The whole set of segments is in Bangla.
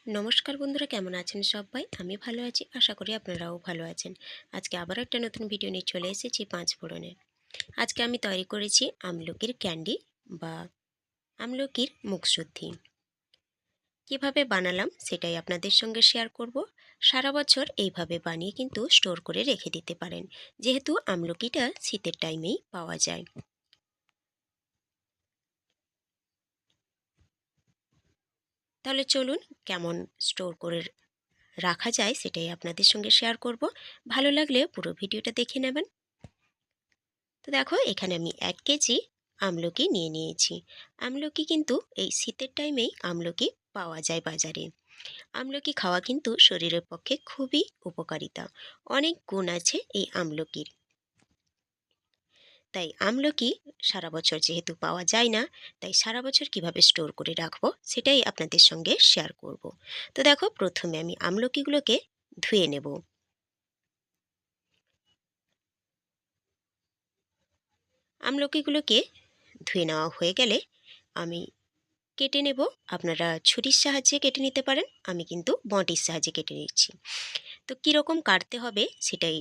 নমস্কার বন্ধুরা, কেমন আছেন সবাই? আমি ভালো আছি, আশা করি আপনারাও ভালো আছেন। আজকে আবার একটা নতুন ভিডিও নিয়ে চলে এসেছি পাঁচ ফোড়নে। আজকে আমি তৈরি করেছি আমলকির ক্যান্ডি বা আমলকির মুখশুদ্ধি। কিভাবে বানালাম সেটাই আপনাদের সঙ্গে শেয়ার করব। সারা বছর এইভাবে বানিয়ে কিন্তু স্টোর করে রেখে দিতে পারেন, যেহেতু আমলকিটা শীতের টাইমেই পাওয়া যায়। তাহলে চলুন কেমন স্টোর করে রাখা যায় সেটাই আপনাদের সঙ্গে শেয়ার করব। ভালো লাগলে পুরো ভিডিওটা দেখে নেবেন। তো দেখো, এখানে আমি 1 কেজি আমলকি নিয়ে নিয়েছি। আমলকি কিন্তু এই শীতের টাইমেই আমলকি পাওয়া যায় বাজারে। আমলকি খাওয়া কিন্তু শরীরের পক্ষে খুবই উপকারিতা। অনেক গুণ আছে এই আমলকির। তাই আমলকি সারা বছর যেহেতু পাওয়া যায় না, তাই সারা বছর কিভাবে স্টোর করে রাখবো সেটাই আপনাদের সঙ্গে শেয়ার করব। তো দেখো, প্রথমে আমি আমলকিগুলোকে ধুয়ে নেব। আমলকিগুলোকে ধুয়ে নেওয়া হয়ে গেলে আমি কেটে নেব। আপনারা ছুরির সাহায্যে কেটে নিতে পারেন, আমি কিন্তু বঁটির সাহায্যে কেটে নিচ্ছি। তো কীরকম কাটতে হবে সেটাই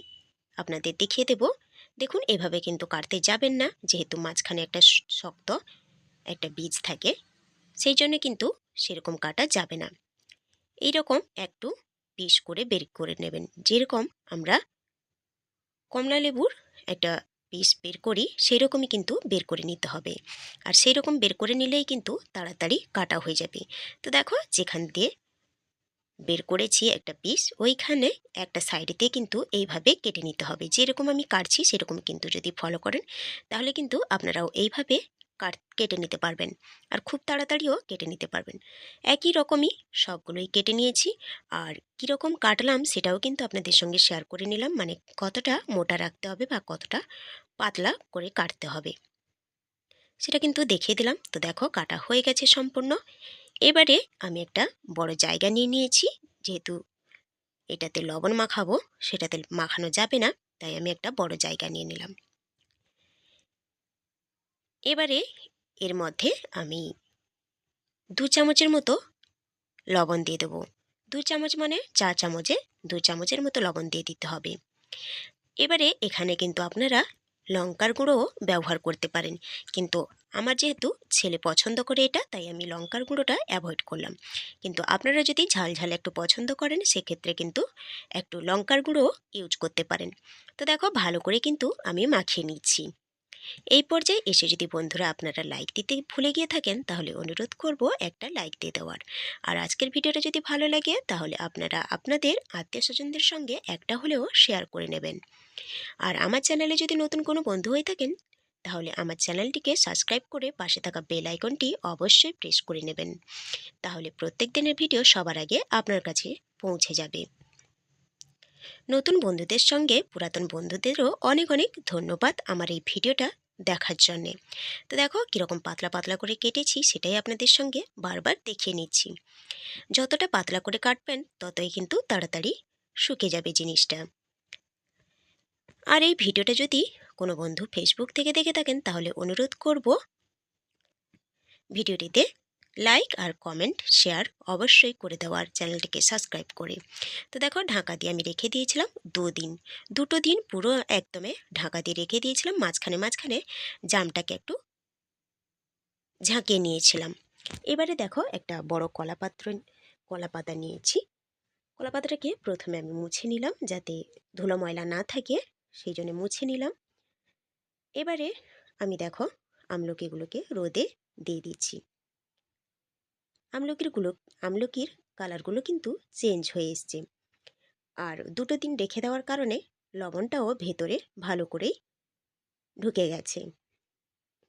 আপনাদের দেখিয়ে দেব। দেখুন, এভাবে কিন্তু কাটতে যাবেন না, যেহেতু মাঝখানে একটা শক্ত একটা বীজ থাকে, সেই জন্য কিন্তু সেরকম কাটা যাবে না। এই রকম একটু পিস করে বের করে নেবেন, যেরকম আমরা কমলা লেবুর একটা পিস বের করি সেই রকমই কিন্তু বের করে নিতে হবে। আর সেই রকম বের করে নিলেই কিন্তু তাড়াতাড়ি কাটা হয়ে যাবে। তো দেখো, যেখান দিয়ে বের করেছি একটা পিস, ওইখানে একটা সাইডেতে কিন্তু এইভাবে কেটে নিতে হবে। যেরকম আমি কাটছি সেরকম কিন্তু যদি ফলো করেন, তাহলে কিন্তু আপনারাও এইভাবে কেটে নিতে পারবেন। আর খুব তাড়াতাড়িও কেটে নিতে পারবেন। একই রকমই সবগুলোই কেটে নিয়েছি। আর কীরকম কাটলাম সেটাও কিন্তু আপনাদের সঙ্গে শেয়ার করে নিলাম, মানে কতটা মোটা রাখতে হবে বা কতটা পাতলা করে কাটতে হবে সেটা কিন্তু দেখিয়ে দিলাম। তো দেখো, কাটা হয়ে গেছে সম্পূর্ণ। এবারে আমি একটা বড় জায়গা নিয়ে নিয়েছি। যেহেতু এটাতে লবণ মাখাবো, সেটাতে মাখানো যাবে না, তাই আমি একটা বড় জায়গা নিয়ে নিলাম। এবারে এর মধ্যে আমি 2 চামচের মতো লবণ দিয়ে দেবো। 2 চামচ মানে 4 চামচে 2 চামচের মতো লবণ দিয়ে দিতে হবে। এবারে এখানে কিন্তু আপনারা লঙ্কার গুঁড়োও ব্যবহার করতে পারেন, কিন্তু আমার যেহেতু ছেলে পছন্দ করে এটা, তাই আমি লঙ্কার গুঁড়োটা অ্যাভয়েড করলাম। কিন্তু আপনারা যদি ঝাল ঝাল একটু পছন্দ করেন, সেক্ষেত্রে কিন্তু একটু লঙ্কার গুঁড়ো ইউজ করতে পারেন। তো দেখো, ভালো করে কিন্তু আমি মাখিয়ে নিচ্ছি। এই পর্যায়ে এসে যদি বন্ধুরা আপনারা লাইক দিতে ভুলে গিয়ে থাকেন, তাহলে অনুরোধ করব একটা লাইক দিয়ে দেওয়ার। আর আজকের ভিডিওটা যদি ভালো লাগে, তাহলে আপনারা আপনাদের আত্মীয় স্বজনদের সঙ্গে একটা হলেও শেয়ার করে নেবেন। আর আমার চ্যানেলে যদি নতুন কোনো বন্ধু হয়ে থাকেন, তাহলে আমার চ্যানেলটিকে সাবস্ক্রাইব করে পাশে থাকা বেল আইকনটি অবশ্যই প্রেস করে নেবেন। তাহলে প্রত্যেক দিনের ভিডিও সবার আগে আপনার কাছে পৌঁছে যাবে। নতুন বন্ধুদের সঙ্গে পুরাতন বন্ধুদেরও অনেক অনেক ধন্যবাদ আমার এই ভিডিওটা দেখার জন্যে। তো দেখো, কীরকম পাতলা পাতলা করে কেটেছি সেটাই আপনাদের সঙ্গে বারবার দেখিয়ে নিচ্ছি। যতটা পাতলা করে কাটবেন ততই কিন্তু তাড়াতাড়ি শুকে যাবে জিনিসটা। আর এই ভিডিওটা যদি কোনো বন্ধু ফেসবুক থেকে দেখে থাকেন, তাহলে অনুরোধ করব ভিডিওটিতে লাইক আর কমেন্ট শেয়ার অবশ্যই করে দেওয়ার, চ্যানেলটিকে সাবস্ক্রাইব করে। তো দেখো, ঢাকা দিয়ে আমি রেখে দিয়েছিলাম 2 দিন। 2টো দিন পুরো একদমে ঢাকা দিয়ে রেখে দিয়েছিলাম। মাঝখানে মাঝখানে জামটাকে একটু ঝাঁকিয়ে নিয়েছিলাম। এবারে দেখো, একটা বড় কলাপাতা নিয়েছি। কলাপাতাটাকে প্রথমে আমি মুছে নিলাম, যাতে ধুলো ময়লা না থাকে, সেই জন্য মুছে নিলাম। এবারে আমি দেখো, আমলকিগুলোকে রোদে দিয়ে দিচ্ছি। আমলকির কালারগুলো কিন্তু চেঞ্জ হয়ে এসছে। আর 2টো দিন রেখে দেওয়ার কারণে লবণটাও ভেতরে ভালো করেই ঢুকে গেছে।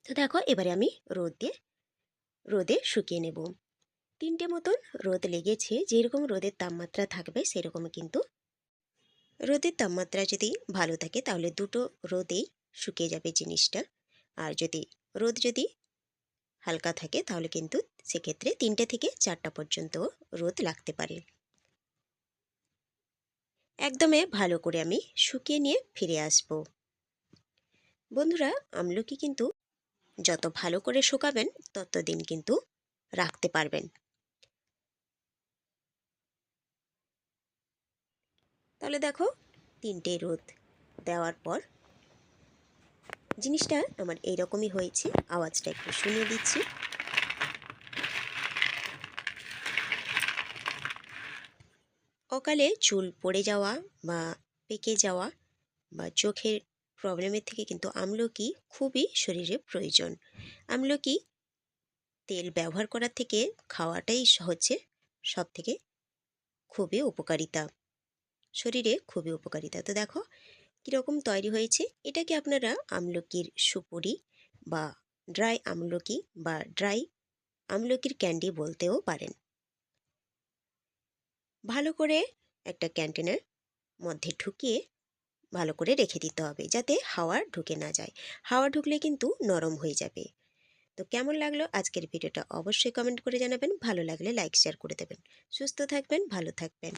তো দেখো, এবারে আমি রোদে শুকিয়ে নেব। 3টে মতন রোদ লেগেছে। যেরকম রোদের তাপমাত্রা থাকবে সেরকম কিন্তু রোদের তাপমাত্রা যদি ভালো থাকে, তাহলে 2টো রোদেই শুকিয়ে যাবে জিনিসটা। আর রোদ যদি হালকা থাকে, তাহলে কিন্তু সেক্ষেত্রে 3টে থেকে 4টা পর্যন্ত রোদ লাগতে পারে। একদমে ভালো করে আমি শুকিয়ে নিয়ে ফিরে আসব। বন্ধুরা, আমলকি কিন্তু যত ভালো করে শুকাবেন তত দিন কিন্তু রাখতে পারবেন। তাহলে দেখো 3টে রোদ দেওয়ার পর জিনিসটা আমার এইরকমই হয়েছে। আওয়াজটা একটু শুনিয়ে দিচ্ছি। অকালে চুল পড়ে যাওয়া বা পেকে যাওয়া বা চোখের প্রবলেমের থেকে কিন্তু আমলকি খুবই শরীরে প্রয়োজন। আমলকি তেল ব্যবহার করার থেকে খাওয়াটাই হচ্ছে সব থেকে খুবই উপকারিতা, শরীরে খুবই উপকারিতা। তো দেখো কীরকম তৈরি হয়েছে। এটাকে আপনারা আমলকির সুপুরি বা ড্রাই আমলকি বা ড্রাই আমলকির ক্যান্ডি বলতেও পারেন। ভালো করে একটা ক্যান্টেনার মধ্যে ঢুকিয়ে ভালো করে রেখে দিতে হবে, যাতে হাওয়া ঢুকে না যায়। হাওয়া ঢুকলে কিন্তু নরম হয়ে যাবে। তো কেমন লাগলো আজকের ভিডিওটা অবশ্যই কমেন্ট করে জানাবেন। ভালো লাগলে লাইক শেয়ার করে দেবেন। সুস্থ থাকবেন, ভালো থাকবেন।